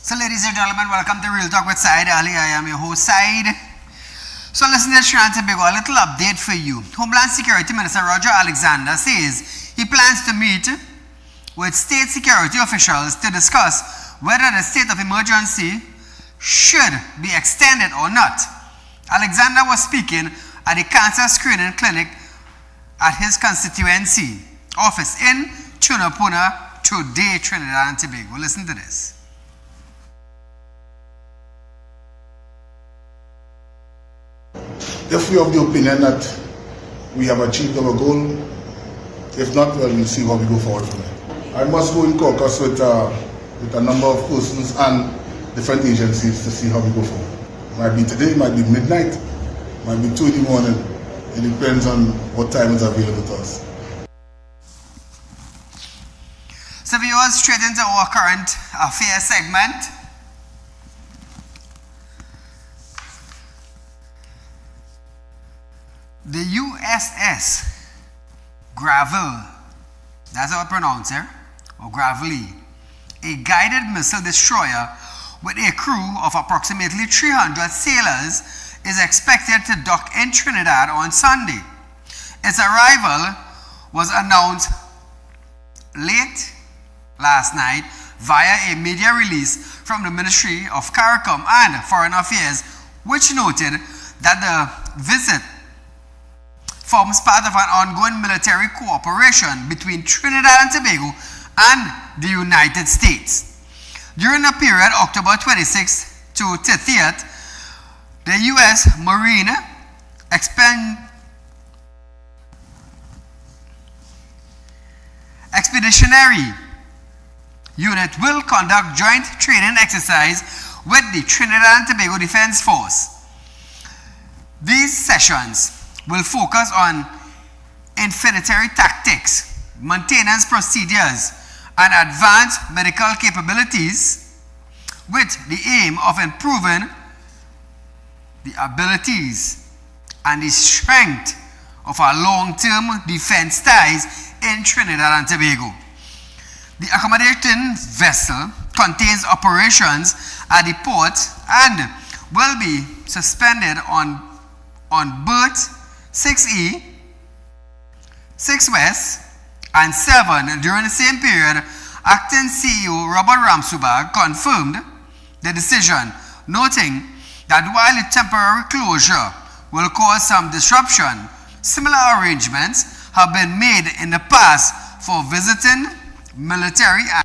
So ladies and gentlemen, welcome to Real Talk with Saieed Ali. I am your host Saieed. So listen to Trinidad and Tobago, a little update for you. Homeland Security Minister Roger Alexander says he plans to meet with state security officials to discuss whether the state of emergency should be extended or not. Alexander was speaking at the cancer screening clinic at his constituency office in Chunapuna today, Trinidad and Tobago. Listen to this. If we have the opinion that we have achieved our goal, if not, well, we'll see how we go forward from there. I must go in caucus with a number of persons and different agencies to see how we go forward. It might be today, it might be midnight, it might be 2 in the morning. It depends on what time is available to us. So viewers, straight into our current affairs segment. The USS Gravel, that's how I pronounce it, or Gravely, a guided missile destroyer with a crew of approximately 300 sailors, is expected to dock in Trinidad on Sunday. Its arrival was announced late last night via a media release from the Ministry of CARICOM and Foreign Affairs, which noted that the visit forms part of an ongoing military cooperation between Trinidad and Tobago and the United States. During the period October 26th to 30th, the U.S. Marine Expeditionary Unit will conduct joint training exercise with the Trinidad and Tobago Defense Force. These sessions will focus on infantry tactics, maintenance procedures, and advanced medical capabilities with the aim of improving the abilities and the strength of our long-term defense ties in Trinidad and Tobago. The accommodating vessel contains operations at the port and will be suspended on berth 6E, 6 West, and 7 during the same period. Acting CEO Robert Ramsubag confirmed the decision, noting that while the temporary closure will cause some disruption, similar arrangements have been made in the past for visiting military and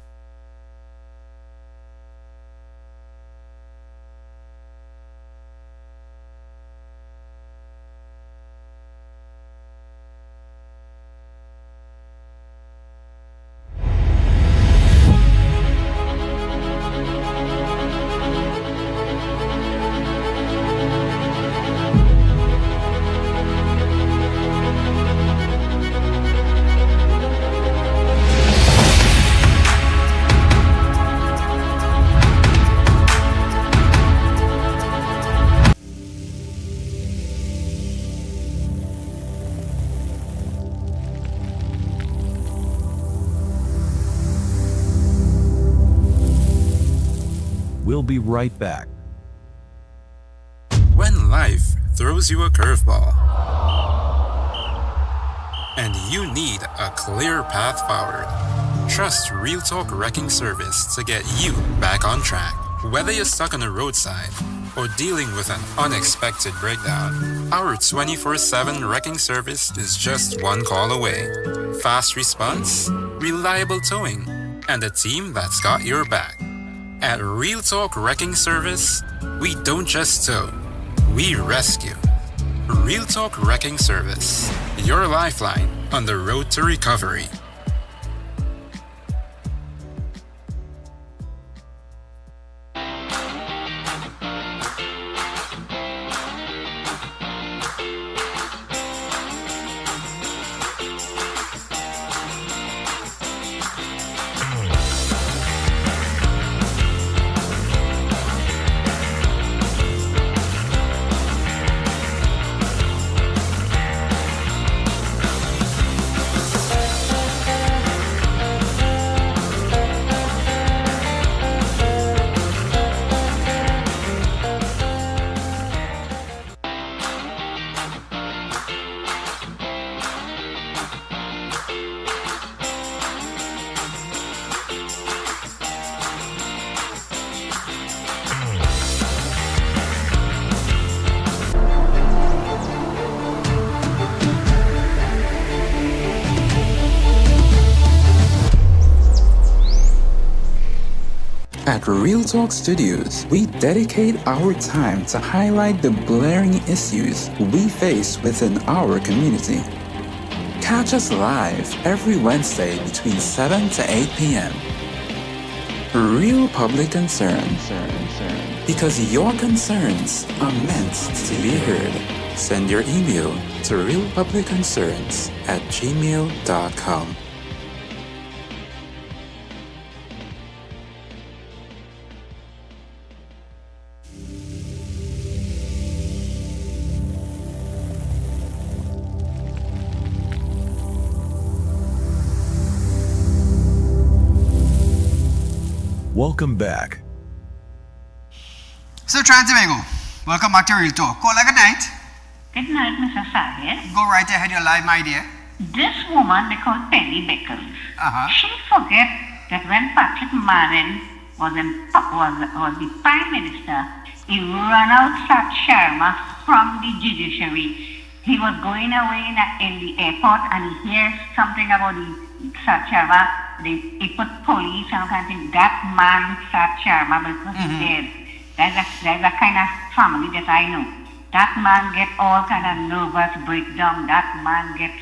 We'll be right back. When life throws you a curveball and you need a clear path forward, trust Real Talk Wrecking Service to get you back on track. Whether you're stuck on the roadside or dealing with an unexpected breakdown, our 24/7 wrecking service is just one call away. Fast response, reliable towing, and a team that's got your back. At Real Talk Wrecking Service, we don't just tow, we rescue. Real Talk Wrecking Service, your lifeline on the road to recovery. At Real Talk Studios, we dedicate our time to highlight the glaring issues we face within our community. Catch us live every Wednesday between 7 to 8 p.m. Real Public Concern. Because your concerns are meant to be heard. Send your email to realpublicconcerns@gmail.com. Welcome back. So, Tobago, welcome back to Real Talk. Call good night. Good night, Mr. Saieed. Go right ahead, you're live, my dear. This woman, they call Penny Beckles. Uh-huh. She forget that when Patrick Marin was the Prime Minister, he ran out Sat Sharma from the judiciary. He was going away in the airport and he hears something about the Sat Sharma. He put police and kind of thing. That man, Sat Sharma, because he's dead. There's a kind of family that I know. That man get all kind of nervous breakdown. That man get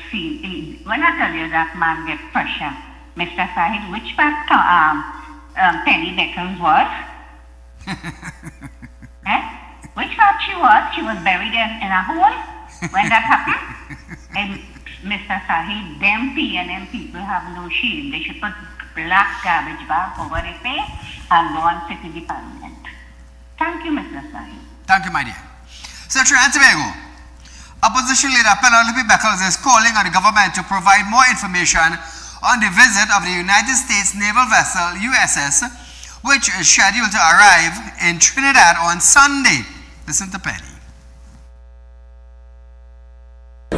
when I tell you that man get pressure, Mr. Saieed, which part Penny Beckles was? Which part she was? She was buried in a hole when that happened. And Mr. Saieed, them PNM people have no shame. They should put black garbage bag over their face and go and sit in the parliament. Thank you, Mr. Saieed. Thank you, my dear. So, Trinidad and Tobago, Opposition Leader Penelope Beckles is calling on the government to provide more information on the visit of the United States naval vessel USS, which is scheduled to arrive in Trinidad on Sunday. Listen to Penny.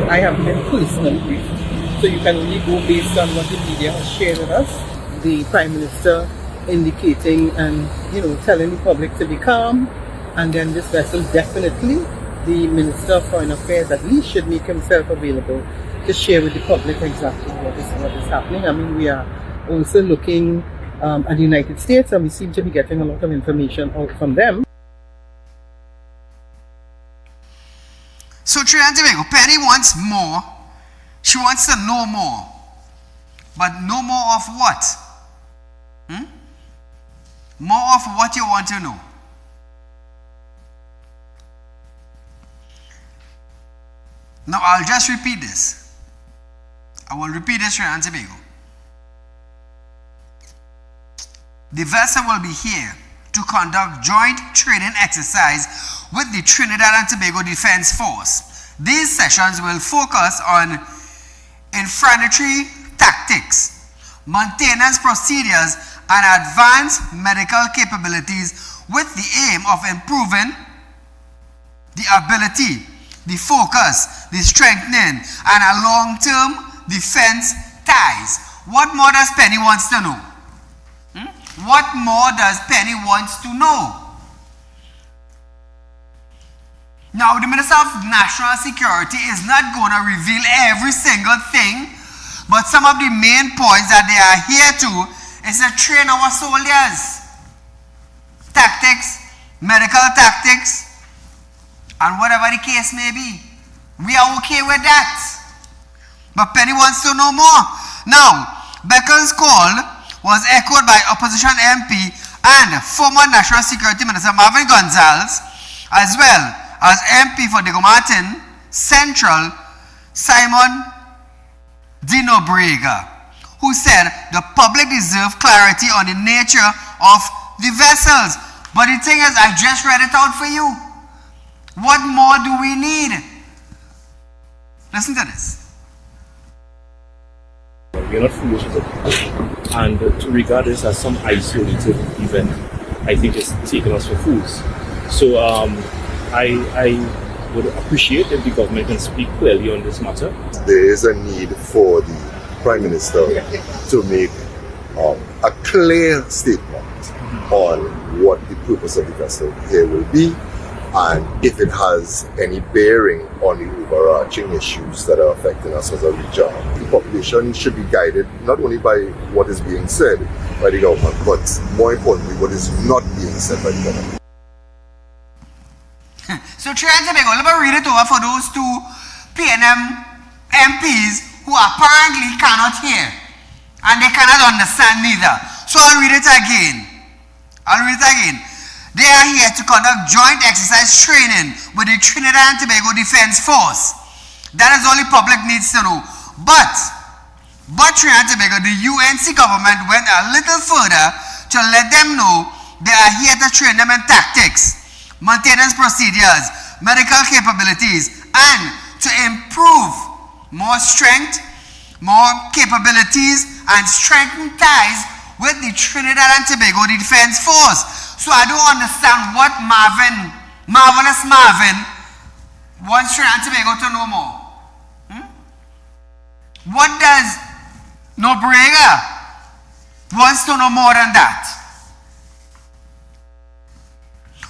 I have been personally briefed, so you can only go based on what the media has shared with us. The Prime Minister indicating and telling the public to be calm, and then this vessel definitely, the Minister of Foreign Affairs at least should make himself available to share with the public exactly what is happening. I mean, we are also looking at the United States, and we seem to be getting a lot of information out from them. So, Trinidad and Tobago, Penny wants more. She wants to know more. But no more of what? More of what you want to know. Now, I'll just repeat this. I will repeat this, Trinidad and Tobago. The vessel will be here to conduct joint training exercise with the Trinidad and Tobago Defense Force. These sessions will focus on infantry tactics, maintenance procedures, and advanced medical capabilities with the aim of improving the ability, the focus, the strengthening, and a long-term defense ties. What more does Penny wants to know? What more does Penny wants to know? Now, the Minister of National Security is not going to reveal every single thing, but some of the main points that they are here to is to train our soldiers. Tactics, medical tactics, and whatever the case may be. We are okay with that. But Penny wants to know more. Now, Beckles' call was echoed by opposition MP and former National Security Minister Marvin Gonzalez, as well as MP for Digomartin Central Simon Dinobrega, who said the public deserve clarity on the nature of the vessels. But the thing is, I just read it out for you. What more do we need? Listen to this. We are not foolish as a people, and to regard this as some isolated event, I think it's taking us for fools. So I would appreciate if the government can speak clearly on this matter. There is a need for the Prime Minister to make a clear statement on what the purpose of the vessel here will be, and if it has any bearing on the overarching issues that are affecting us as a region. The population should be guided not only by what is being said, by the government, but more importantly, what is not being said by the government. So Trinidad and Tobago, let me read it over for those two PNM MPs who apparently cannot hear and they cannot understand neither. So I'll read it again. They are here to conduct joint exercise training with the Trinidad and Tobago Defense Force. That is all the public needs to know. But Trinidad and Tobago, the UNC government went a little further to let them know they are here to train them in tactics, maintenance procedures, medical capabilities, and to improve more strength, more capabilities, and strengthen ties with the Trinidad and Tobago Defense Force. So I don't understand what Marvelous Marvin wants Trinidad and Tobago to know more. What does Nobrega wants to know more than that?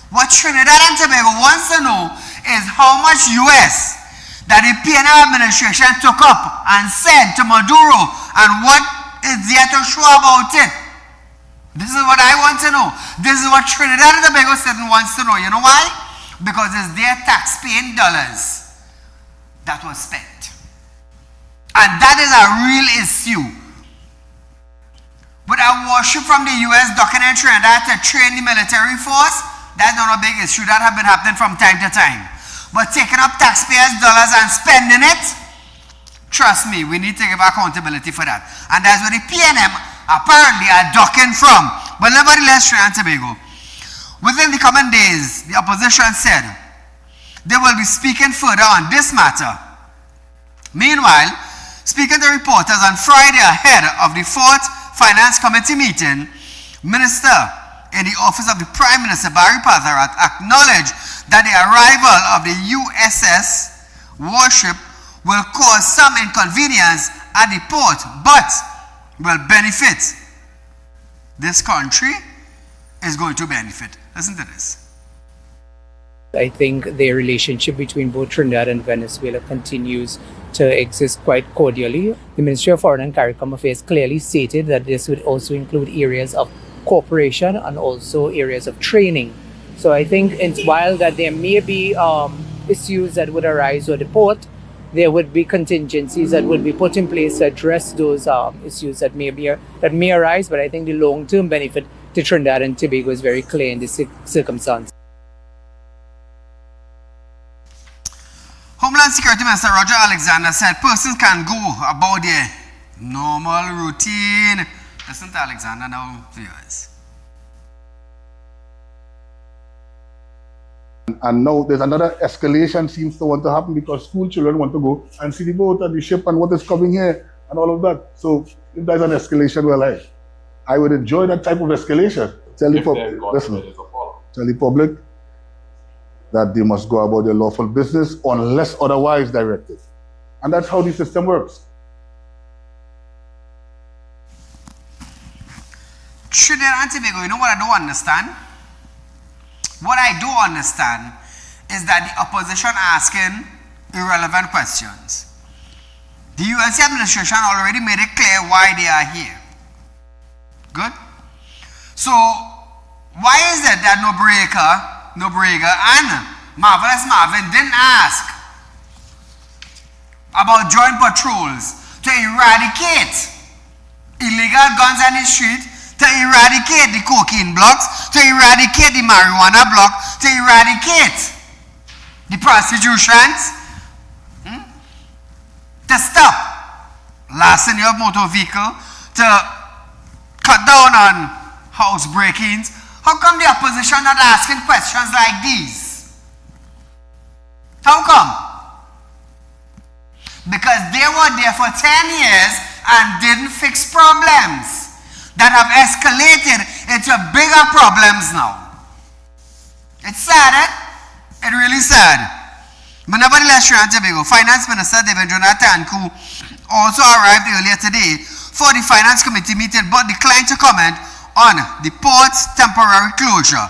What Trinidad and Tobago wants to know is how much US that the PNM administration took up and sent to Maduro, and what is there to show about it. This is what I want to know. This is what Trinidad and Tobago wants to know. You know why? Because it's their tax-paying dollars that was spent. And that is a real issue. With a warship from the US docking in Trinidad to train the military force, that's not a big issue. That has been happening from time to time. But taking up taxpayers' dollars and spending it, trust me, we need to give accountability for that. And that's where the PNM apparently are docking from. But nevertheless, Trinidad and Tobago, within the coming days, the opposition said they will be speaking further on this matter. Meanwhile, speaking to reporters on Friday ahead of the 4th Finance Committee meeting, Minister in the office of the Prime Minister, Barry Patharat, acknowledged that the arrival of the USS warship will cause some inconvenience at the port, but will benefit. This country is going to benefit. Listen to this. I think the relationship between both Trinidad and Venezuela continues to exist quite cordially. The Ministry of Foreign and CARICOM Affairs clearly stated that this would also include areas of cooperation and also areas of training. So I think while that there may be issues that would arise with the port, there would be contingencies that would be put in place to address those issues that may arise. But I think the long-term benefit to Trinidad and Tobago is very clear in this circumstance. Homeland Security Minister Roger Alexander said persons can go about their normal routine. Listen to Alexander now, viewers. And now there's another escalation seems to want to happen because school children want to go and see the boat and the ship and what is coming here and all of that. So if there's an escalation, well, I would enjoy that type of escalation. Tell the public that they must go about their lawful business unless otherwise directed. And that's how the system works. Trinidad and Tobago, you know what I don't understand? What I do understand is that the opposition asking irrelevant questions. The UNC administration already made it clear why they are here. Good? So, why is it that Nobrega and Marvelous Marvin didn't ask about joint patrols to eradicate illegal guns on the street, to eradicate the cocaine blocks, to eradicate the marijuana block, to eradicate the prostitutions, to stop larceny of motor vehicle, to cut down on house break-ins. How come the opposition not asking questions like these? How come? Because they were there for 10 years and didn't fix problems that have escalated into bigger problems now. It's sad, eh? It's really sad. But nevertheless, Trinidad and Tobago, Finance Minister David Jonathan, who also arrived earlier today for the Finance Committee meeting but declined to comment on the port's temporary closure.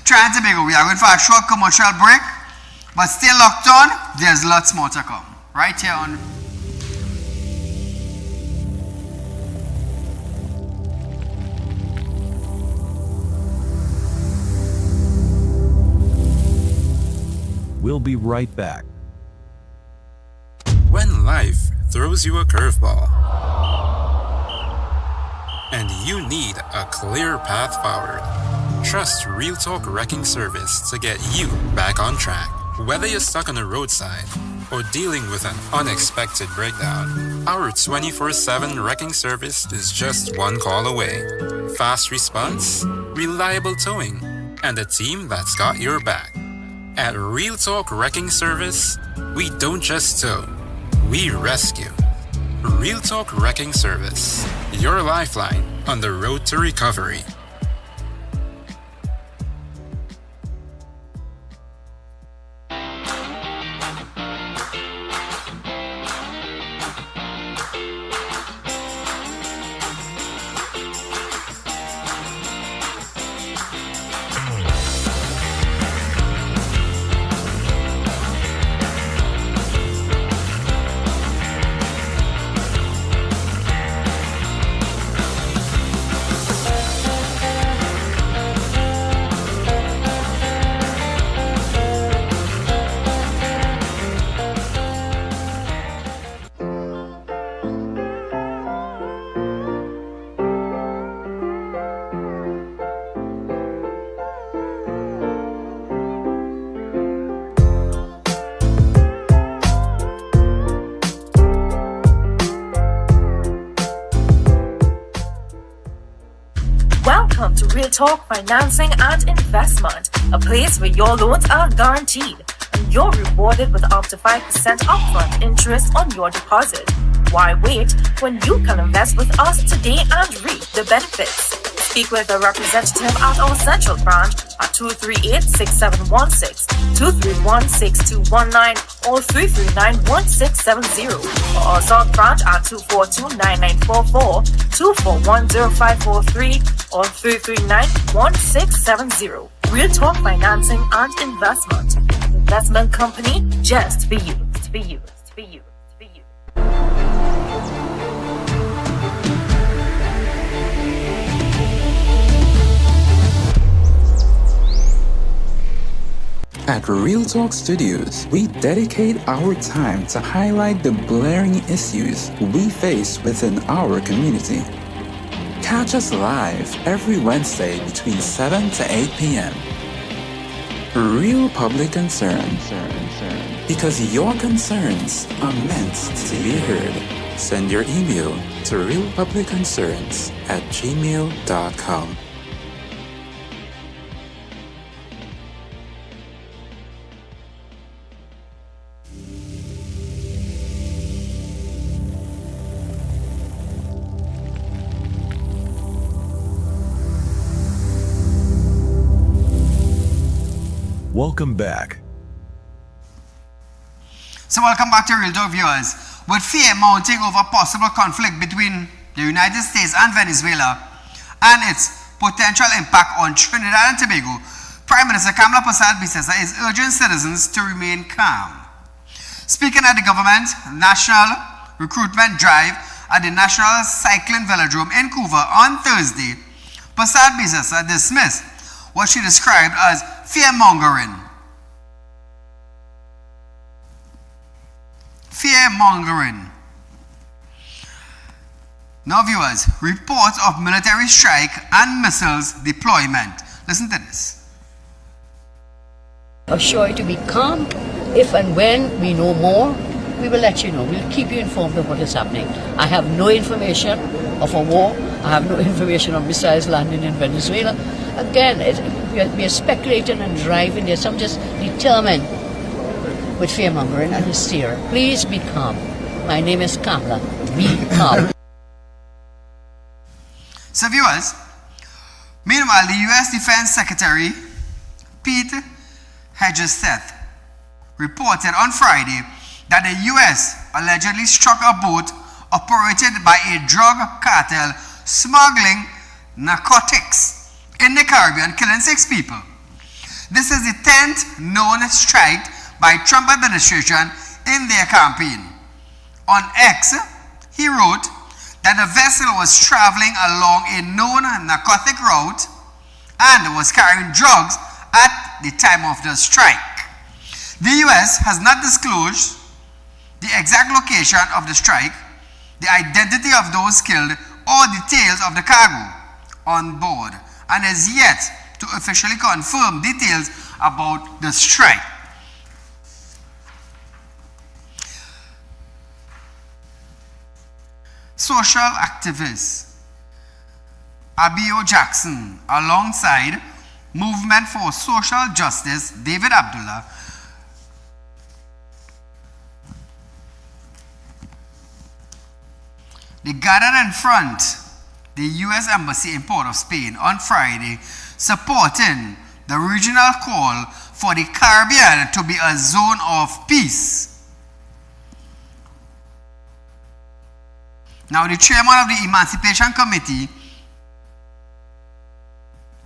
Trinidad and Tobago, we are going for a short commercial break, but stay locked on. There's lots more to come. Right here on We'll be right back. When life throws you a curveball and you need a clear path forward, trust Real Talk Wrecking Service to get you back on track. Whether you're stuck on the roadside or dealing with an unexpected breakdown, our 24/7 wrecking service is just one call away. Fast response, reliable towing, and a team that's got your back. At Real Talk Wrecking Service, we don't just tow, we rescue. Real Talk Wrecking Service, your lifeline on the road to recovery. Welcome to Real Talk Financing and Investment, a place where your loans are guaranteed and you're rewarded with up to 5% upfront interest on your deposit. Why wait when you can invest with us today and reap the benefits? Speak with a representative at our central branch at 238-6716, 231-6219, or 339-1670, or our south branch at 242-9944, 241-0543, or 339-1670. Real Talk Financing and Investment. Investment company just for you. For you. For you. For you. At Real Talk Studios, we dedicate our time to highlight the blaring issues we face within our community. Catch us live every Wednesday between 7 to 8 p.m. Real Public Concern. Because your concerns are meant to be heard. Send your email to realpublicconcerns@gmail.com. Welcome back. So welcome back to Real Talk viewers. With fear mounting over possible conflict between the United States and Venezuela and its potential impact on Trinidad and Tobago, Prime Minister Kamla Persad-Bissessar is urging citizens to remain calm. Speaking at the government national recruitment drive at the National Cycling Velodrome in Couva on Thursday, Persad-Bissessar dismissed what she described as fear-mongering. Fear-mongering. Now viewers, reports of military strike and missiles deployment. Listen to this. Assure you to be calm. If and when we know more, we will let you know. We'll keep you informed of what is happening. I have no information of a war. I have no information of missiles landing in Venezuela. Again, we are speculating and driving this. I'm just determined with fear-mongering and hysteria. Please be calm. My name is Kamla. Be calm. So viewers, meanwhile, the U.S. Defense Secretary Pete Hegseth reported on Friday that the U.S. allegedly struck a boat operated by a drug cartel smuggling narcotics in the Caribbean, killing 6 people. This is the 10th known strike by Trump administration in their campaign. On X, he wrote that the vessel was traveling along a known narcotic route and was carrying drugs at the time of the strike. The US has not disclosed the exact location of the strike, the identity of those killed, or details of the cargo on board, and is yet to officially confirm details about the strike. Social activist Abio Jackson, alongside Movement for Social Justice David Abdullah, they gathered in front the U.S. Embassy in Port of Spain on Friday, supporting the regional call for the Caribbean to be a zone of peace. Now, the chairman of the Emancipation Committee,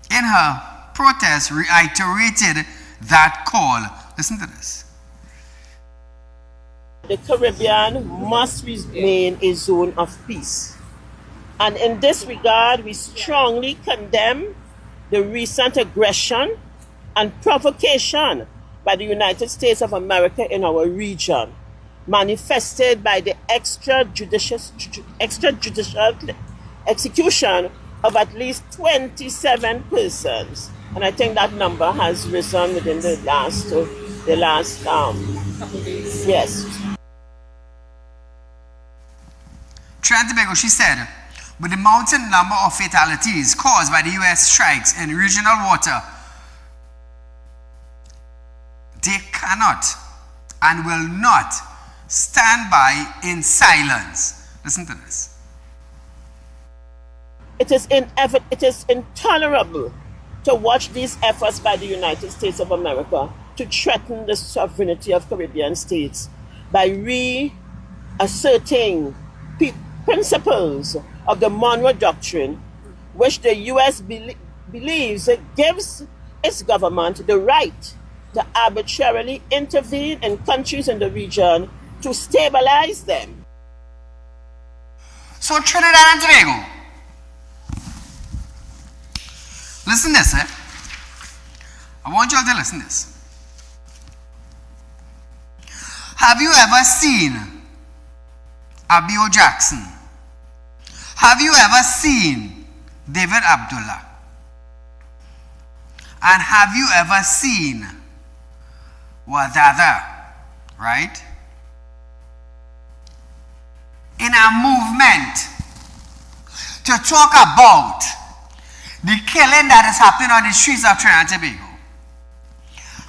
in her protest, reiterated that call. Listen to this. The Caribbean must remain a zone of peace. And in this regard, we strongly condemn the recent aggression and provocation by the United States of America in our region, manifested by the extrajudicial execution of at least 27 persons. And I think that number has risen within the last yes. Trinidad and Tobago, she said, with the mounting number of fatalities caused by the U.S. strikes in regional water, they cannot and will not stand by in silence. Listen to this. It is intolerable to watch these efforts by the United States of America to threaten the sovereignty of Caribbean states by reasserting principles of the Monroe Doctrine, which the U.S. believes gives its government the right to arbitrarily intervene in countries in the region to stabilize them. So Trinidad and Tobago, listen to this, I want you all to listen to this. Have you ever seen Abio Jackson? Have you ever seen David Abdullah? And have you ever seen Wadada, right? In a movement to talk about the killing that is happening on the streets of Trinidad and Tobago.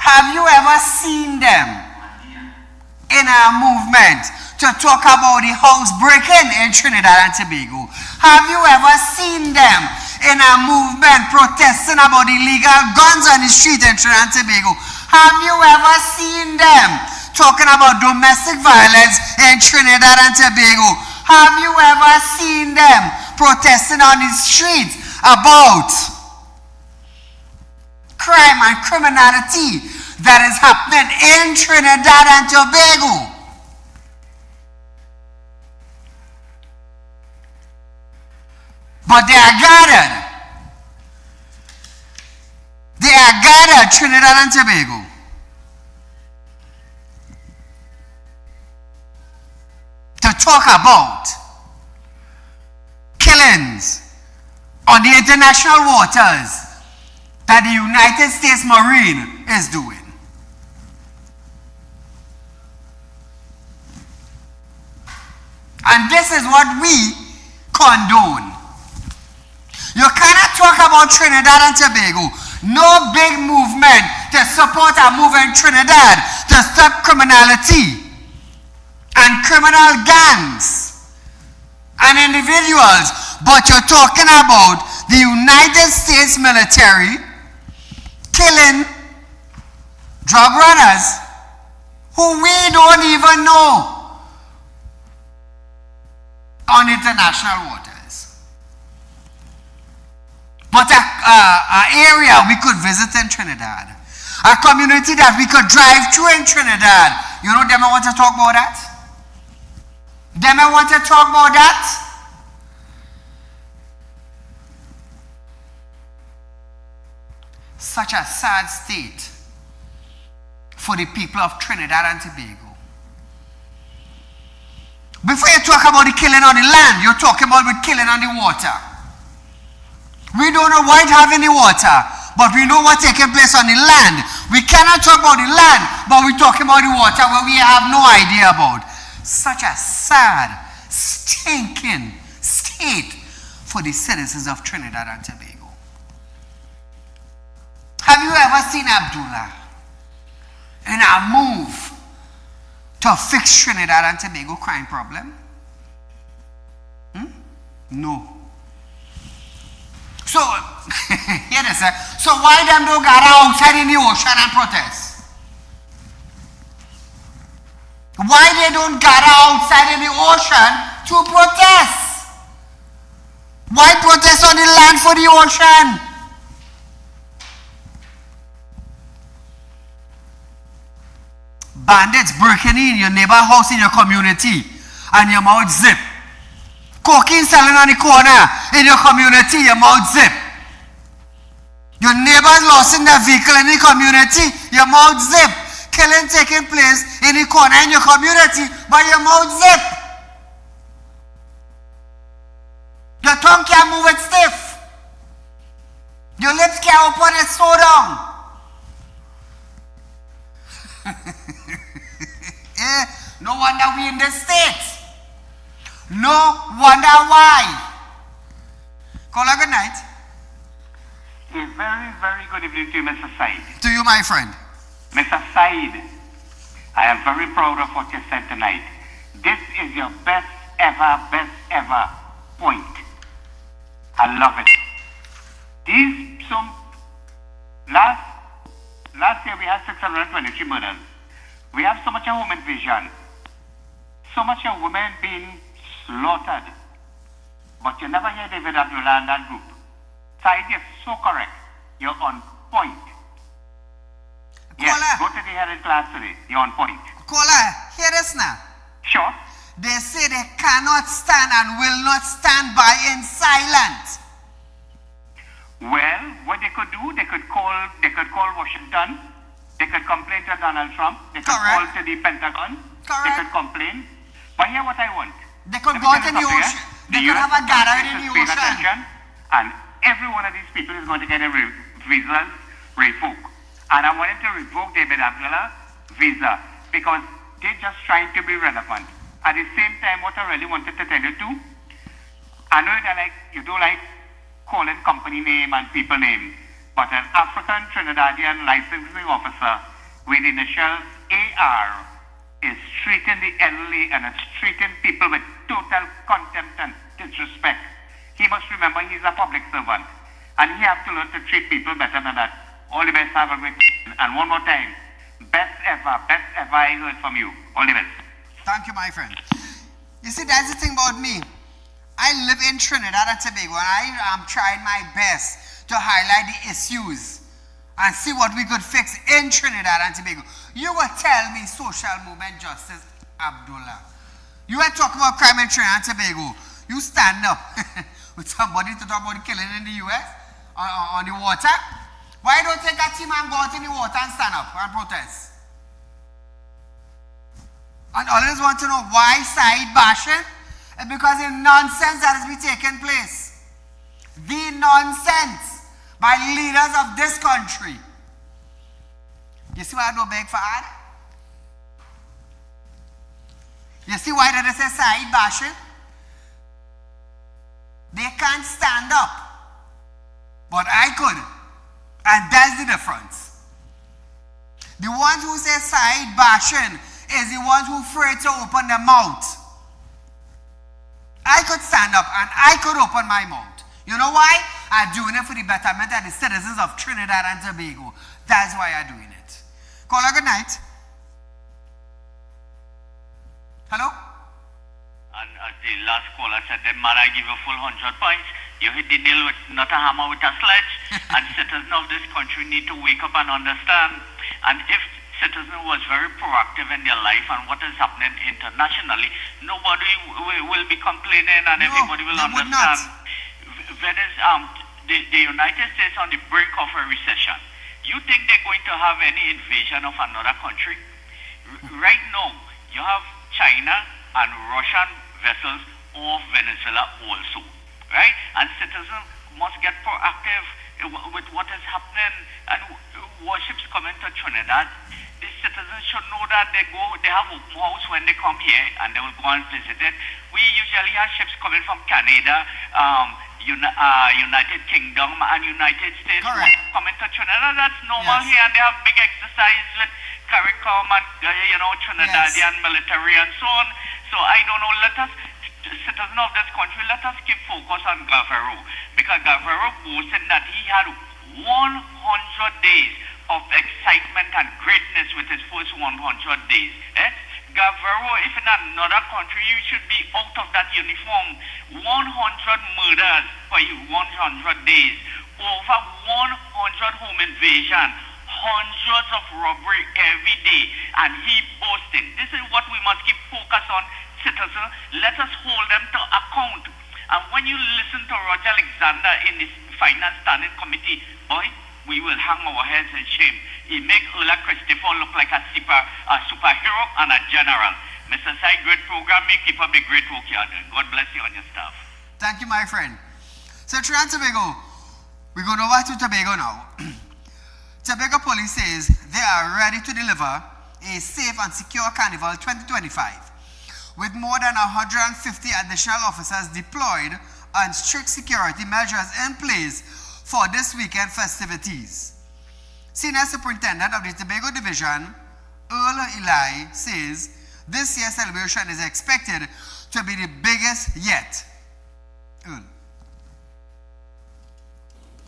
Have you ever seen them in a movement to talk about the house breaking in Trinidad and Tobago? Have you ever seen them in a movement protesting about illegal guns on the street in Trinidad and Tobago? Have you ever seen them talking about domestic violence in Trinidad and Tobago? Have you ever seen them protesting on the streets about crime and criminality that is happening in Trinidad and Tobago? But they are gathered. They are gathered, Trinidad and Tobago, to talk about killings on the international waters that the United States Marine is doing. And this is what we condone. You cannot talk about Trinidad and Tobago. No big movement to support a move in Trinidad to stop criminality and criminal gangs and individuals. But you're talking about the United States military killing drug runners who we don't even know on international waters. But an area we could visit in Trinidad, a community that we could drive through in Trinidad. You know, them I want to talk about that? Them I want to talk about that? Such a sad state for the people of Trinidad and Tobago. Before you talk about the killing on the land, you're talking about the killing on the water. We don't know what having the water, but we know what's taking place on the land. We cannot talk about the land, but we're talking about the water where we have no idea about. Such a sad, stinking state for the citizens of Trinidad and Tobago. Have you ever seen Abdullah in a move to fix Trinidad and Tobago crime problem? No. So, hear this, so why them don't gather outside in the ocean and protest? Why they don't gather outside in the ocean to protest? Why protest on the land for the ocean? Bandits breaking in your neighbor house in your community and your mouth zip. Cocaine selling on the corner in your community, your mouth zip. Your neighbors lost in their vehicle in the community, your mouth zip. Killing taking place in the corner in your community, but your mouth zip. Your tongue can't move it stiff. Your lips can't open it so down. No wonder we in this state. No wonder why. Caller, good night. A very, very good evening to you, Mr. Said. To you, my friend. Mr. Said, I am very proud of what you said tonight. This is your best ever point. I love it. Last year we had 623 murders. We have so much of women vision, so much of women being slaughtered. But you never hear David Abdullah and that group. Said, you're so correct. You're on point. Yes, go to the hearing class today. You're on point. Caller, hear this now. Sure. They say they cannot stand and will not stand by in silence. Well, what they could do, they could call Washington. They could complain to Donald Trump. They could call to the Pentagon. They could complain. But here what I want. They could go to the ocean. They could have a gathering in the ocean. And every one of these people is going to get a visa revoked. And I wanted to revoke David Abdullah visa because they're just trying to be relevant. At the same time, what I really wanted to tell you too, I know that you don't like calling company name and people name, but an African Trinidadian licensing officer with initials AR is treating the elderly and is treating people with total contempt and disrespect. He must remember he's a public servant and he has to learn to treat people better than that. All the best, have a great day. And one more time, best ever I heard from you. All the best. Thank you, my friend. You see, that's the thing about me. I live in Trinidad and Tobago, and I am trying my best to highlight the issues and see what we could fix in Trinidad and Tobago. You will tell me social movement justice, Abdullah. You are talking about crime in Trinidad and Tobago. You stand up with somebody to talk about the killing in the U.S. on the water. Why don't you take a team and go out in the water and stand up and protest? And all of us want to know why side bashing? Because the nonsense that has been taking place. The nonsense by leaders of this country. You see why I don't beg for ad? You see why they say side bashing? They can't stand up. But I could. And that's the difference. The ones who say side bashing is the ones who afraid to open their mouth. I could stand up and I could open my mouth. You know why? I'm doing it for the betterment of the citizens of Trinidad and Tobago. That's why I'm doing it. Caller, good night. Hello? And as the last caller said, then man, I give you full 100 points. You hit the nail with not a hammer, with a sledge. And citizens of this country need to wake up and understand. And if citizens was very proactive in their life and what is happening internationally, nobody will be complaining and everybody will understand. The United States on the brink of a recession. You think they're going to have any invasion of another country? Right now, you have China and Russian vessels off Venezuela also, right? And citizens must get proactive with what is happening. And warships coming to Trinidad, the citizens should know that they have open house when they come here, and they will go and visit it. We usually have ships coming from Canada, United Kingdom, and United States coming to Trinidad. That's normal here, and they have big exercise with CARICOM and Trinidadian military and so on. So I don't know. Let us, citizens of this country, let us keep focus on Gavarro, because Gavarro boasted that he had 100 days of excitement and greatness with his first 100 days. Gavarro, if in another country, you should be out of that uniform. 100 murders for you, 100 days. Over 100 home invasion. Hundreds of robbery every day. And he boasted. This is what we must keep focus on, citizens. Let us hold them to account. And when you listen to Roger Alexander in this Finance Standing Committee, boy, we will hang our heads in shame. He make Ola Christopher look like a superhero and a general. Mr. Sai, great program. Keep up the great work you're doing. God bless you and your staff. Thank you, my friend. So, Trinidad and Tobago, we're going over to Tobago now. Tobago police says they are ready to deliver a safe and secure Carnival 2025 with more than 150 additional officers deployed and strict security measures in place for this weekend festivities. Senior Superintendent of the Tobago Division, Saieed Ali, says this year's celebration is expected to be the biggest yet.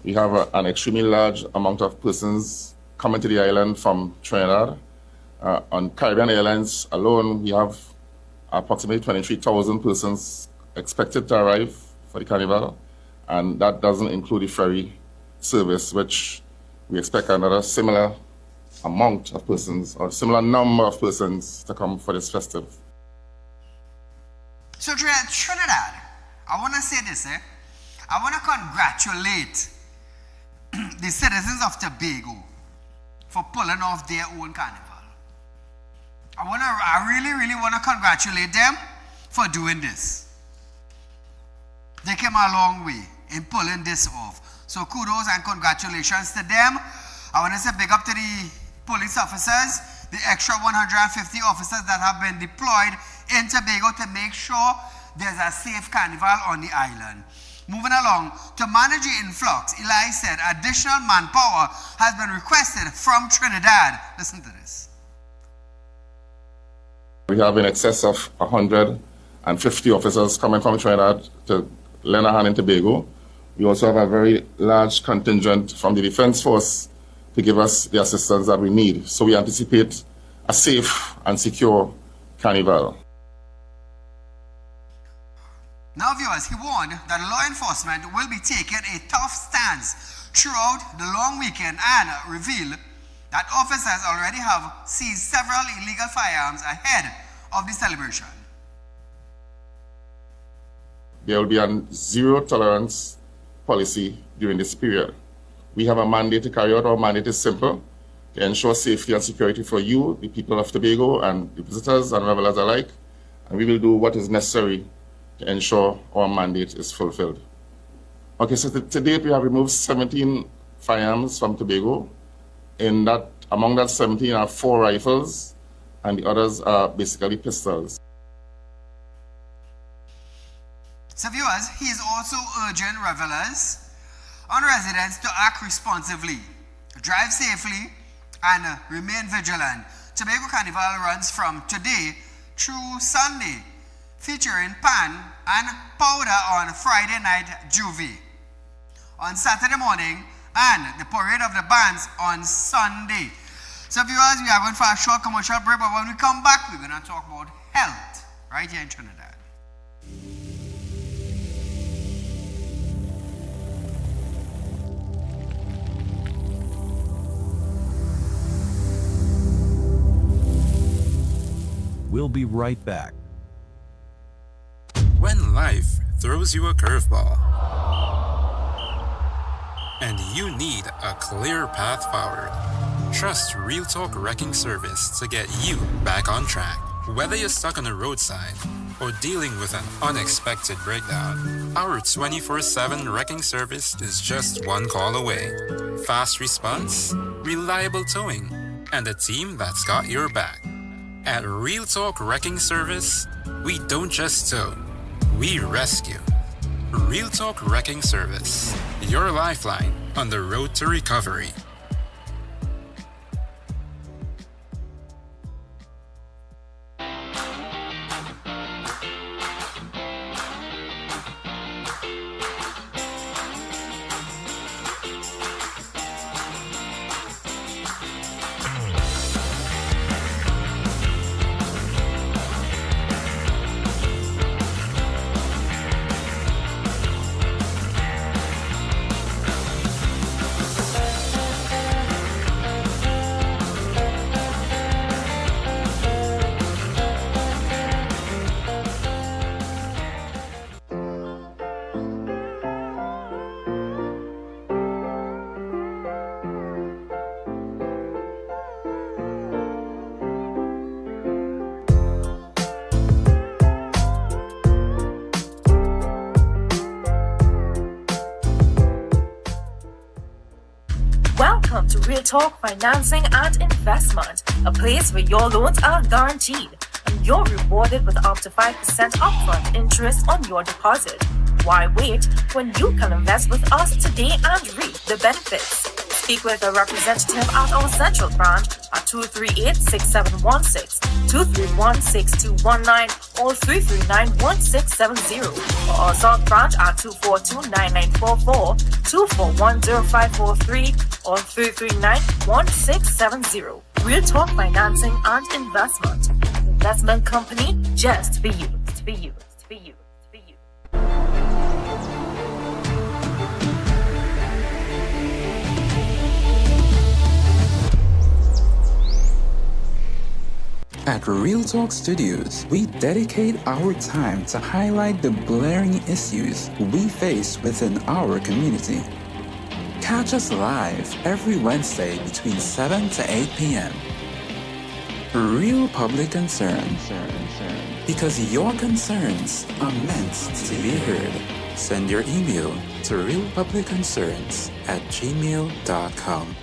We have an extremely large amount of persons coming to the island from Trinidad. On Caribbean Airlines alone, we have approximately 23,000 persons expected to arrive for the Carnival, and that doesn't include the ferry service, which we expect another similar amount of persons or similar number of persons to come for this festive. So Trinidad, I want to say this, I want to congratulate the citizens of Tobago for pulling off their own carnival. I really want to congratulate them for doing this. They came a long way in pulling this off. So kudos and congratulations to them. I want to say big up to the police officers, the extra 150 officers that have been deployed in Tobago to make sure there's a safe carnival on the island. Moving along, to manage the influx, Eli said additional manpower has been requested from Trinidad. Listen to this. We have in excess of 150 officers coming from Trinidad to lend a hand in Tobago. We also have a very large contingent from the Defense Force to give us the assistance that we need. So we anticipate a safe and secure carnival. Now, viewers, he warned that law enforcement will be taking a tough stance throughout the long weekend and revealed that officers already have seized several illegal firearms ahead of the celebration. There will be a zero tolerance policy during this period. We have a mandate to carry out. Our mandate is simple: to ensure safety and security for you, the people of Tobago, and the visitors and revelers alike. And we will do what is necessary to ensure our mandate is fulfilled. Okay, so to date we have removed 17 firearms from Tobago. Among that 17 are 4 rifles, and the others are basically pistols. So viewers, he is also urging revelers and residents to act responsibly, drive safely, and remain vigilant. Tobago Carnival runs from today through Sunday, featuring pan and powder on Friday night juvie, on Saturday morning, and the parade of the bands on Sunday. So viewers, we are going for a short commercial break, but when we come back, we're going to talk about health right here in Trinidad. We'll be right back. When life throws you a curveball, and you need a clear path forward. Trust Real Talk Wrecking Service to get you back on track. Whether you're stuck on the roadside or dealing with an unexpected breakdown, our 24/7 wrecking service is just one call away. Fast response, reliable towing, and a team that's got your back. At Real Talk Wrecking Service, we don't just tow, we rescue. Real Talk Wrecking Service, your lifeline on the road to recovery. Welcome to Real Talk Financing and Investment, a place where your loans are guaranteed and you're rewarded with up to 5% upfront interest on your deposit. Why wait when you can invest with us today and reap the benefits? Speak with a representative at our central branch at 238-6716, 231-6219, or 339-1670, or our south branch at 242-9944, 241-0543, or 339-1670. Real Talk Financing and Investment. Investment company just for you. For you. For you. For you. At Real Talk Studios, we dedicate our time to highlight the blaring issues we face within our community. Catch us live every Wednesday between 7 to 8 p.m. Real Public Concern. Because your concerns are meant to be heard. Send your email to realpublicconcerns@gmail.com.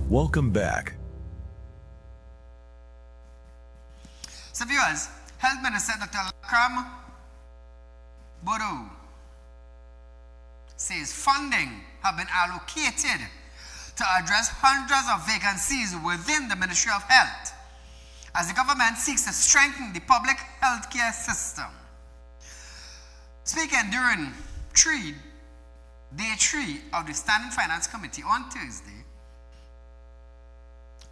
Welcome back. So viewers, Health Minister Dr. Lakram Bodo says funding have been allocated to address hundreds of vacancies within the Ministry of Health as the government seeks to strengthen the public healthcare system. Speaking during day 3 of the Standing Finance Committee on Thursday,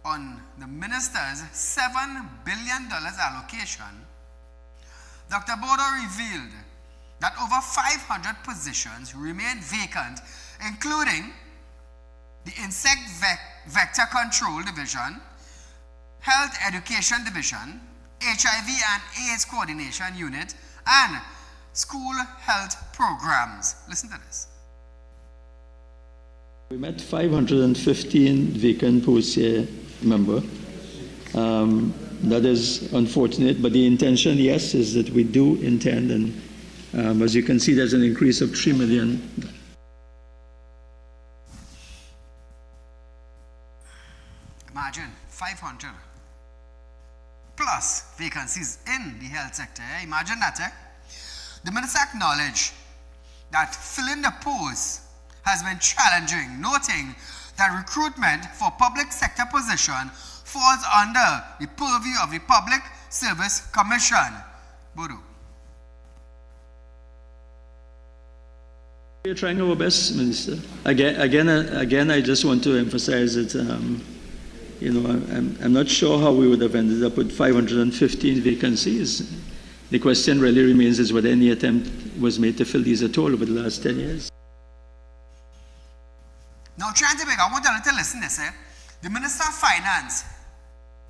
on the minister's $7 billion allocation, Dr. Bodo revealed that over 500 positions remain vacant, including the Insect Vector Control Division, Health Education Division, HIV and AIDS Coordination Unit, and School Health Programs. Listen to this. We met 515 vacant posts here, remember. That is unfortunate, but the intention, yes, is that we do intend, and as you can see, there's an increase of $3 million. Imagine 500 plus vacancies in the health sector. Imagine that. The minister acknowledged that filling the posts has been challenging, noting that recruitment for public sector position falls under the purview of the Public Service Commission. Bodo. We're trying our best, Minister. Again, I just want to emphasize that, I'm not sure how we would have ended up with 515 vacancies. The question really remains is whether any attempt was made to fill these at all over the last 10 years. Now, trying to make, I want you to listen to this. The Minister of Finance,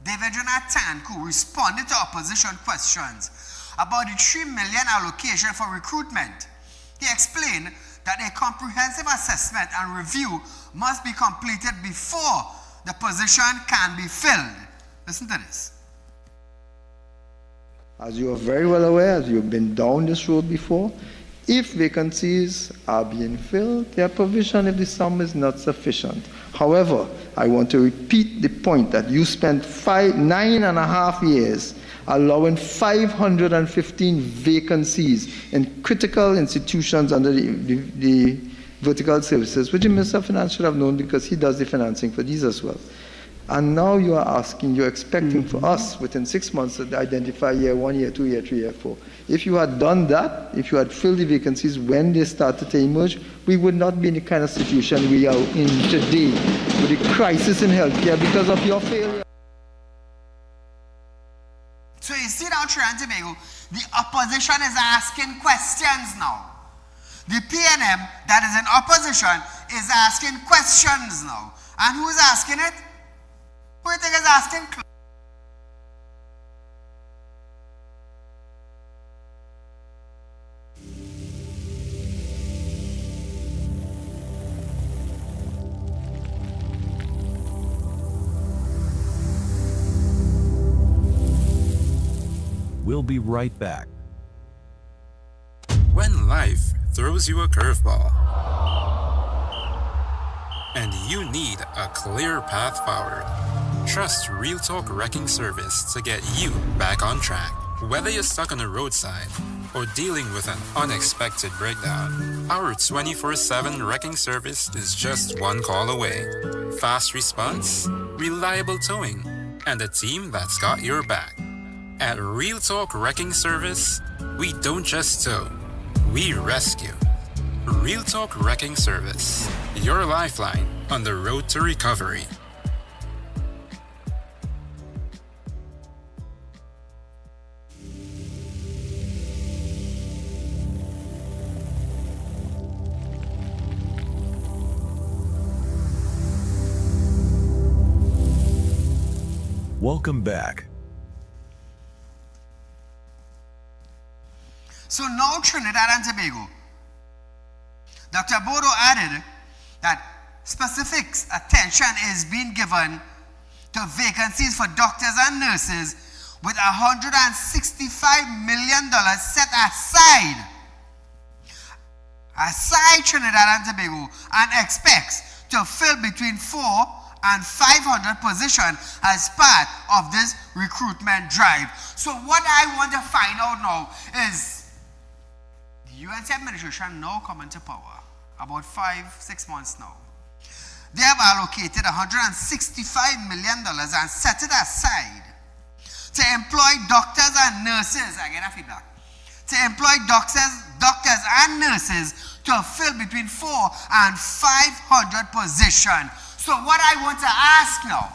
David Jonathan, responded to opposition questions about the 3 million allocation for recruitment. He explained that a comprehensive assessment and review must be completed before the position can be filled. Listen to this. As you are very well aware, as you've been down this road before, if vacancies are being filled, their provision if the sum is not sufficient. However, I want to repeat the point that you spent 9.5 years allowing 515 vacancies in critical institutions under the vertical services, which the Minister of Finance should have known because he does the financing for these as well. And now you are asking, you're expecting for us within 6 months to identify year 1, year 2, year 3, year 4. If you had done that, if you had filled the vacancies when they started to emerge, we would not be in the kind of situation we are in today with the crisis in healthcare because of your failure. So you see now, Trinidad and Tobago, the opposition is asking questions now. The PNM that is in opposition is asking questions now. And who is asking it? Who do you think is asking? We'll be right back. When life throws you a curveball and you need a clear path forward, trust Real Talk Wrecking Service to get you back on track. Whether you're stuck on the roadside or dealing with an unexpected breakdown, our 24/7 wrecking service is just one call away. Fast response, reliable towing, and a team that's got your back. At Real Talk Wrecking Service, we don't just tow, we rescue. Real Talk Wrecking Service, your lifeline on the road to recovery. Welcome back. So now Trinidad and Tobago, Dr. Bodo added that specific attention is being given to vacancies for doctors and nurses with $165 million set aside Trinidad and Tobago, and expects to fill between 400 and 500 positions as part of this recruitment drive. So what I want to find out now is the UNC administration now coming to power about 5-6 months now. They have allocated $165 million and set it aside to employ doctors and nurses. I get a feedback. To employ doctors and nurses to fill between 400 and 500 positions. So what I want to ask now,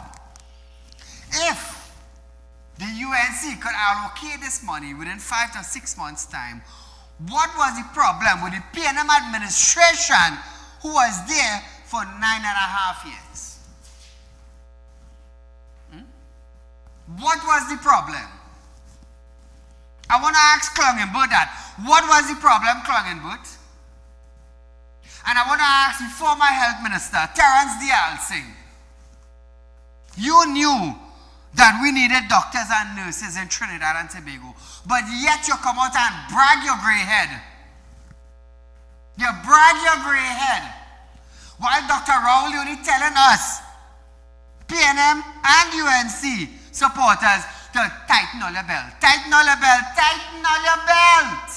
if the UNC could allocate this money within 5 to 6 months' time, what was the problem with the PNM administration who was there for 9.5 years? What was the problem? I want to ask Clongenbert that. What was the problem, Clongenbert? And I want to ask the former health minister, Terence Dialsing. You knew that we needed doctors and nurses in Trinidad and Tobago, but yet you come out and brag your grey head. You brag your grey head. While Dr. Raul Leone telling us, PNM and UNC supporters, to tighten all your belt. Tighten all your belt. Tighten all your belt.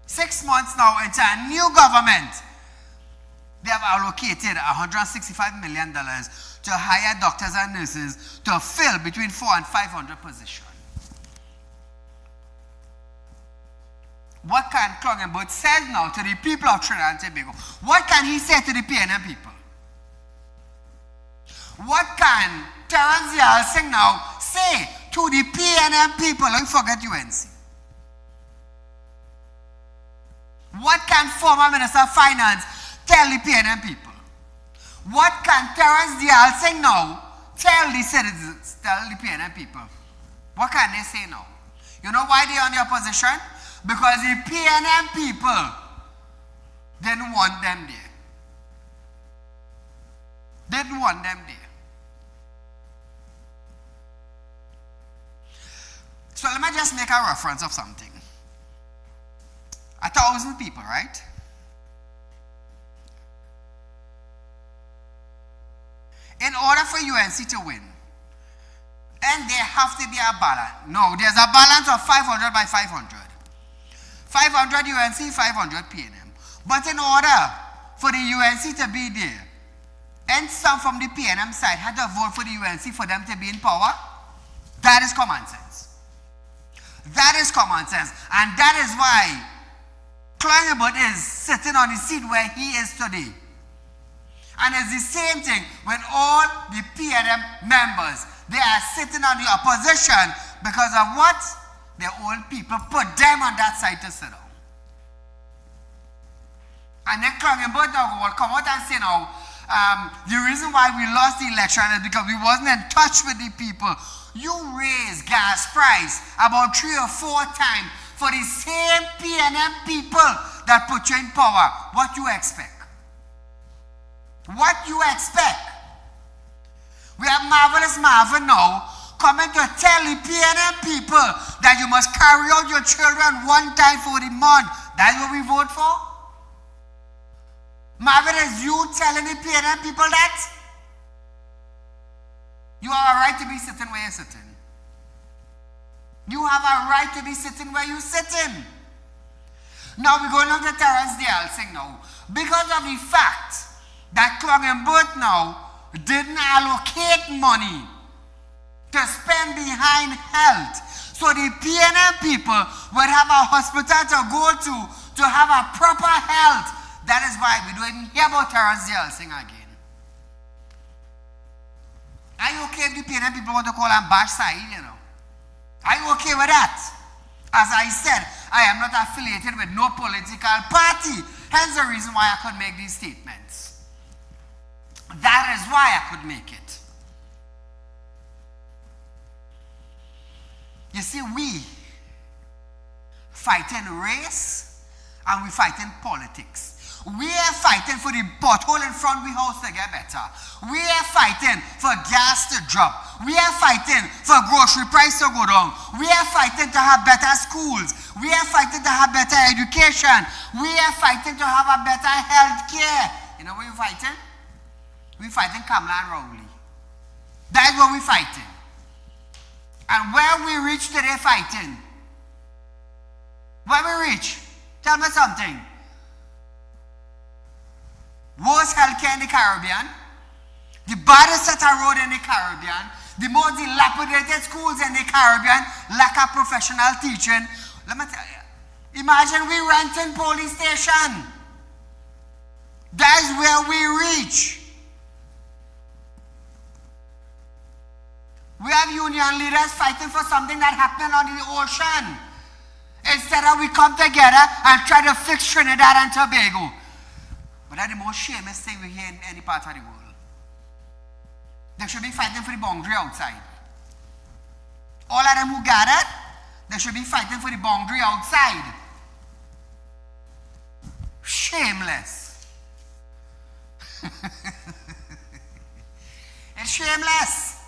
6 months now into a new government, they have allocated $165 million to hire doctors and nurses to fill between 400 and 500 positions. What can Clongenbert say now to the people of Trinidad and Tobago? What can he say to the PNM people? What can Terence Dialsing now say to the PNM people. Don't forget UNC. What can former Minister of Finance tell the PNM people? What can Terence Dial now tell the citizens, tell the PNM people? What can they say now? You know why they're on the opposition? Because the PNM people didn't want them there. Didn't want them there. So let me just make a reference of something. 1,000 people, right? In order for UNC to win, and there have to be a balance. No, there's a balance of 500 by 500. 500 UNC, 500 PNM. But in order for the UNC to be there, and some from the PNM side had to vote for the UNC for them to be in power, that is common sense. That is common sense. And that is why Clongebert is sitting on the seat where he is today. And it's the same thing when all the PNM members, they are sitting on the opposition because of what? Their own people put them on that side to sit down. And then Clongebert will come out and say now, the reason why we lost the election is because we wasn't in touch with the people. You raised gas price about 3 or 4 times for the same PNM people that put you in power. What you expect? What you expect? We have Marvelous Marvin now coming to tell the PNM people that you must carry out your children 1 time for the month. That's what we vote for? Marvin, is you telling the PNM people that? You have a right to be sitting where you're sitting. You have a right to be sitting where you're sitting. Now we're going on to Terence Dial thing now. Because of the fact that Clongebert now didn't allocate money to spend behind health, so the PNM people would have a hospital to go to have a proper health. That is why we don't even hear about Terence Dial thing again. Are you okay if the PNM people want to call him Bash Saieed, you know? Are you okay with that? As I said, I am not affiliated with no political party. Hence the reason why I could make these statements. That is why I could make it. You see, we fight in race and we fight in politics. We are fighting for the pothole in front of the house to get better. We are fighting for gas to drop. We are fighting for grocery price to go down. We are fighting to have better schools. We are fighting to have better education. We are fighting to have a better health care. You know what we're fighting? We're fighting Kamala and Rowley. That is what we're fighting. And where we reach today fighting, where we reach, tell me something. Worst healthcare in the Caribbean, the baddest set of road in the Caribbean, the most dilapidated schools in the Caribbean, lack of professional teaching. Let me tell you, imagine we renting police station. That's where we reach. We have union leaders fighting for something that happened on the ocean. Instead of we come together and try to fix Trinidad and Tobago. But that's the most shameless thing we hear in any part of the world. They should be fighting for the boundary outside. All of them who gathered, they should be fighting for the boundary outside. Shameless. It's shameless.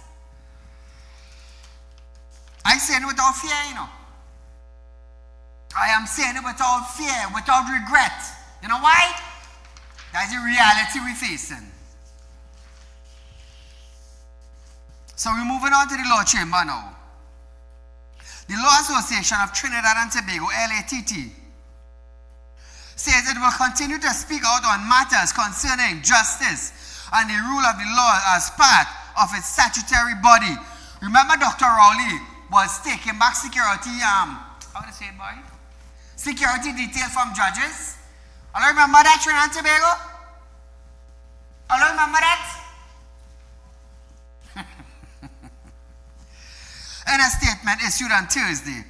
I say it without fear, you know. I am saying it without fear, without regret. You know why? That's the reality we're facing. So we're moving on to the Law Chamber now. The Law Association of Trinidad and Tobago, LATT, says it will continue to speak out on matters concerning justice and the rule of the law as part of its statutory body. Remember Dr. Rowley was taking back security, how do you say it, boy? Security detail from judges. I don't remember that, Trinidad and Tobago? I don't remember that? In a statement issued on Thursday,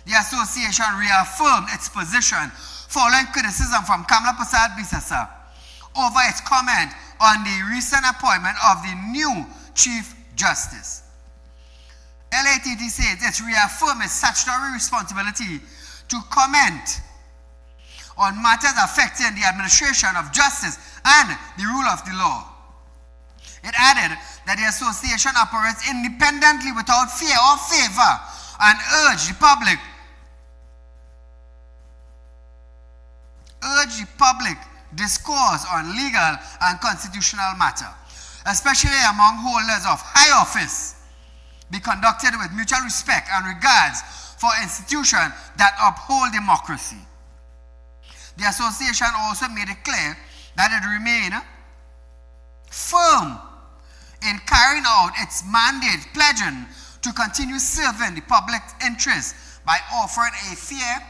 the association reaffirmed its position following criticism from Kamla Prasad Bisasa over its comment on the recent appointment of the new Chief Justice. LATT says it reaffirms its statutory responsibility to comment on matters affecting the administration of justice and the rule of the law. It added that the association operates independently without fear or favor and urged the public discourse on legal and constitutional matter, especially among holders of high office, be conducted with mutual respect and regards for institutions that uphold democracy. The association also made it clear that it remained firm in carrying out its mandate, pledging to continue serving the public interest by offering a fair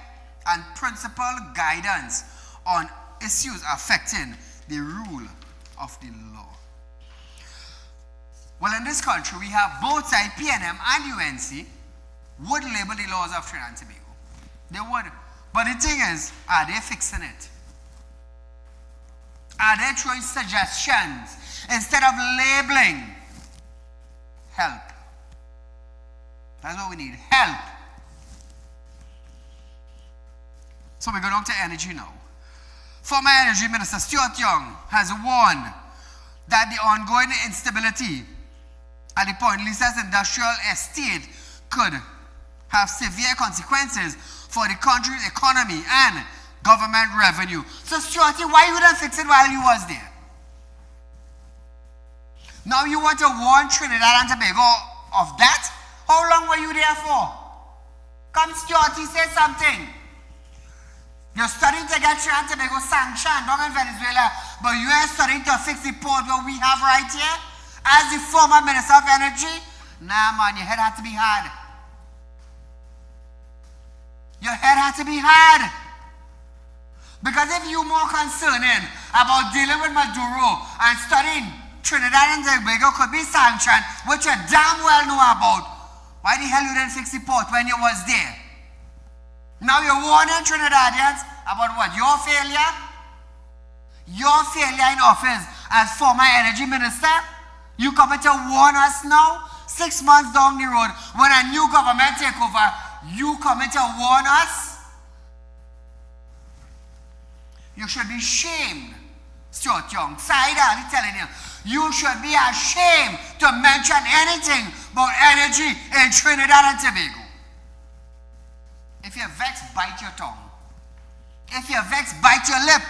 and principled guidance on issues affecting the rule of the law. Well, in this country, we have both sides, PNM and UNC, would label the laws of Trinidad and Tobago. They would. But the thing is, are they fixing it? Are they throwing suggestions instead of labeling? Help. That's what we need. Help. So we go down to energy now. Former Energy Minister Stuart Young has warned that the ongoing instability at the Point Lisa's industrial estate could have severe consequences for the country's economy and government revenue. So Stuarty, why you didn't fix it while you was there? Now you want to warn Trinidad and Tobago of that? How long were you there for? Come Stuarty, say something. You're studying to get Trinidad and Tobago sanctioned down in Venezuela, but you ain't studying to fix the port what we have right here? As the former Minister of Energy? Nah man, your head had to be hard. Your head had to be hard. Because if you're more concerning about dealing with Maduro and studying Trinidad and Tobago could be sanctioned, which you damn well know about, why the hell you didn't fix the port when you was there? Now you're warning Trinidadians about what? Your failure? Your failure in office as former energy minister? You coming to warn us now? 6 months down the road, when a new government take over, you coming to warn us? You should be shamed, Stuart Young. Saieed Ali telling you, you should be ashamed to mention anything about energy in Trinidad and Tobago. If you're vexed, bite your tongue. If you're vexed, bite your lip.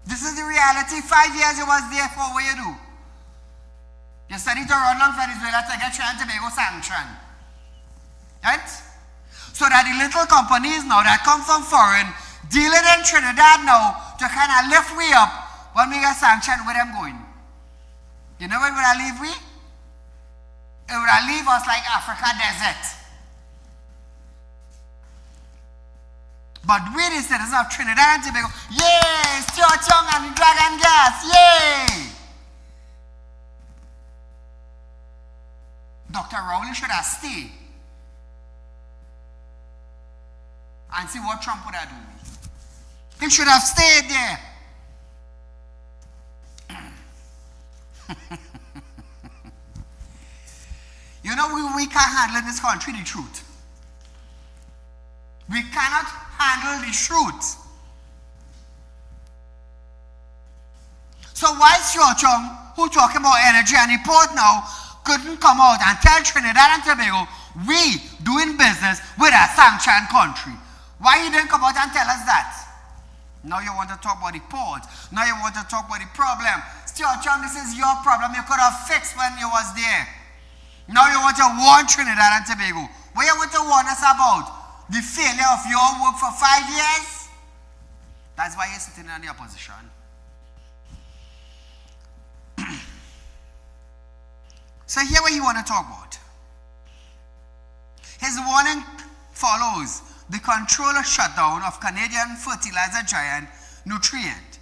This is the reality. 5 years you was there for. What you do? You studied to run on Venezuela to get Trinidad and Tobago sanctioned. Right? So that the little companies now that come from foreign, dealing in Trinidad now to kind of lift we up when we get sanctioned, where them going? You know where would I leave we? It would leave us like Africa desert. But we the citizens of Trinidad and Tobago, yay! Stuart Young and Dragon Gas, yay! Dr. Rowley should have stayed and see what Trump would have done. He should have stayed there. You know, we can't handle in this country the truth. We cannot handle the truth. So why Stuart Young, who talking about energy and the port now, couldn't come out and tell Trinidad and Tobago, we doing business with a sanctioned country? Why he didn't come out and tell us that? Now you want to talk about the port. Now you want to talk about the problem. Stuart Young, this is your problem. You could have fixed when you was there. Now you want to warn Trinidad and Tobago. What you want to warn us about? The failure of your work for 5 years? That's why you're sitting in the opposition. So here what you want to talk about. His warning follows the controller shutdown of Canadian fertilizer giant Nutrient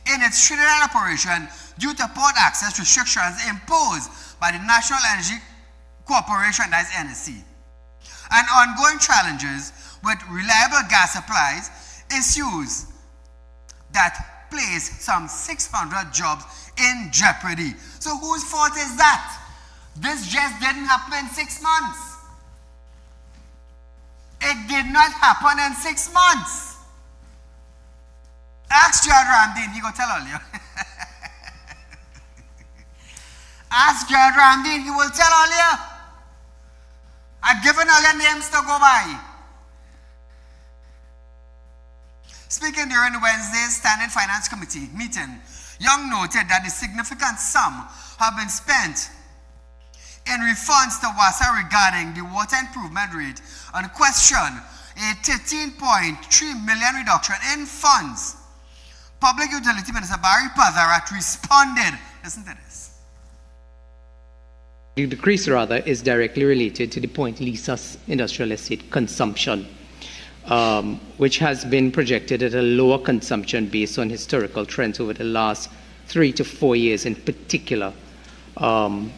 in its Trinidad operation due to port access restrictions imposed by the National Energy Corporation, that is NSC, and ongoing challenges with reliable gas supplies, issues that place some 600 jobs in jeopardy. So whose fault is that? This just didn't happen in 6 months. It did not happen in 6 months. Ask Gerard Ramdin, he go tell all you. Ask Gerard Ramdin, he will tell all you. I've given all your names to go by. Speaking during Wednesday's Standing Finance Committee meeting, Young noted that a significant sum have been spent in refunds to WASA regarding the water improvement rate and question a 13.3 million reduction in funds. Public Utility Minister Barry Padarat responded. Listen to this. The decrease, rather, is directly related to the Point Lisa's industrial estate consumption, which has been projected at a lower consumption based on historical trends over the last 3 to 4 years in particular. And,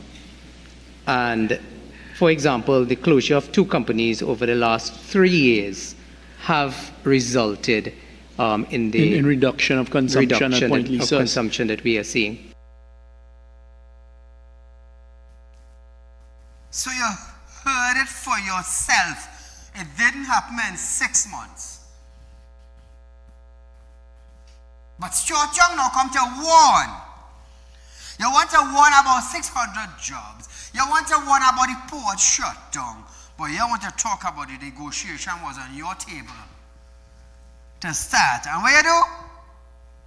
for example, the closure of 2 companies over the last 3 years have resulted in reduction of consumption at Point Lisa's. Of consumption that we are seeing. So you heard it for yourself. It didn't happen in 6 months. But Stuart Young now come to warn. You want to warn about 600 jobs. You want to warn about the port shut down. But you want to talk about the negotiation was on your table to start. And what you do?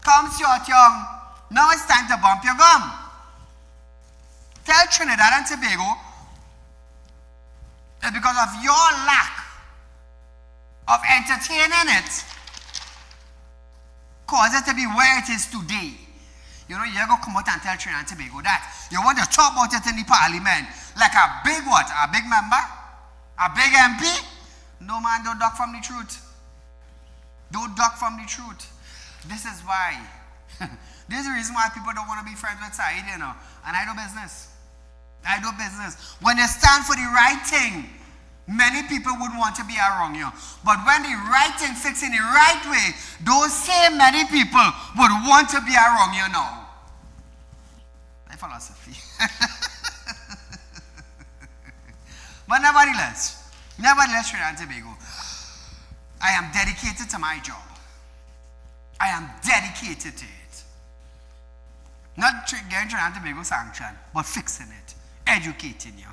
Come Stuart Young. Now it's time to bump your gum. Tell Trinidad and Tobago that because of your lack of entertaining it, cause it to be where it is today. You know, you're going to come out and tell Trinidad and Tobago that. You want to talk about it in the parliament like a big what? A big member? A big MP? No, man, don't duck from the truth. Don't duck from the truth. This is why. This is the reason why people don't want to be friends with Saieed, you know. And I do business. I do business. When you stand for the right thing, many people would want to be around you. But when the right thing fixed in the right way, those same many people would want to be around you now. My philosophy. But nevertheless, Trinidad and Tobago, I am dedicated to my job. I am dedicated to it. Not getting Trinidad and Tobago sanctioned, but fixing it, educating you.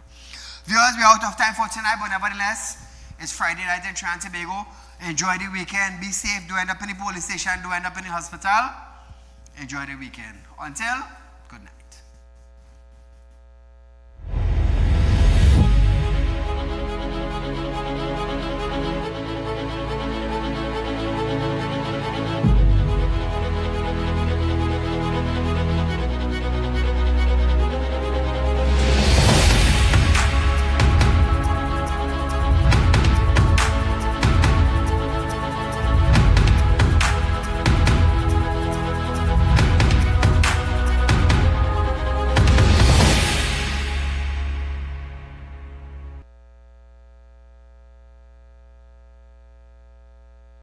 Viewers, we're out of time for tonight, but nevertheless, it's Friday night in Trinidad and Tobago. Enjoy the weekend. Be safe. Don't end up in the police station. Don't end up in the hospital. Enjoy the weekend. Until